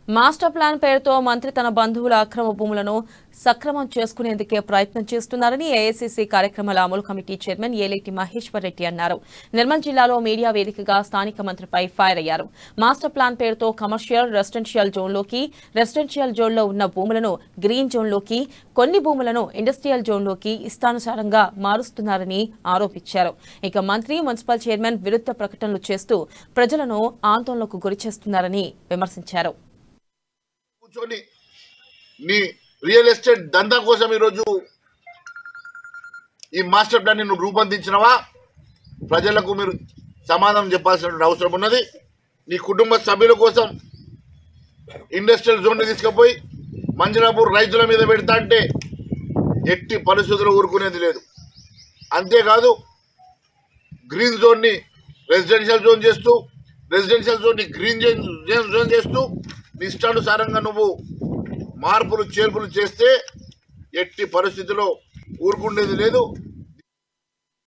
Master plan పేరుతో మంత్రి తన బంధువుల అక్రమ భూములను సక్రమం చేసుకునేందుకే ప్రయత్నం చేస్తున్నారని ఏఐసీసీ కార్యక్రమాల అమలు కమిటీ చైర్మన్ ఏలేటి మహేశ్వర్ రెడ్డి అన్నారు. నిర్మల్ జిల్లాలో మీడియా వేదికగా స్థానిక మంత్రిపై ఫైర్ అయ్యారు. మాస్టర్ ప్లాన్ పేరుతో కమర్షియల్, రెసిడెన్షియల్ జోన్లోకి, రెసిడెన్షియల్ జోన్లో ఉన్న భూములను గ్రీన్ జోన్లోకి, కొన్ని భూములను ఇండస్ట్రియల్ జోన్లోకి ఇష్టానుసారంగా మారుస్తున్నారని ఆరోపించారు. ఇక మంత్రి, మున్సిపల్ చైర్మన్ విరుద్ధ ప్రకటనలు చేస్తూ ప్రజలను ఆందోళనకు గురిచేస్తున్నారని విమర్శించారు. నీ రియల్ ఎస్టేట్ దందా కోసం ఈరోజు ఈ మాస్టర్ ప్లాన్ నువ్వు రూపొందించినవా? ప్రజలకు మీరు సమాధానం చెప్పాల్సిన అవసరం ఉన్నది. నీ కుటుంబ సభ్యుల కోసం ఇండస్ట్రియల్ జోన్ తీసుకుపోయి మంజనాపూర్ రైతుల మీద పెడతా అంటే ఎట్టి పరిస్థితుల్లో ఊరుకునేది లేదు. అంతేకాదు గ్రీన్ జోన్ని రెసిడెన్షియల్ జోన్ చేస్తూ, రెసిడెన్షియల్ జోన్ని గ్రీన్ జోన్ చేస్తూ ఇష్టానుసారంగా నువ్వు మార్పులు చేర్పులు చేస్తే ఎట్టి పరిస్థితుల్లో ఊరుకుండేది లేదు.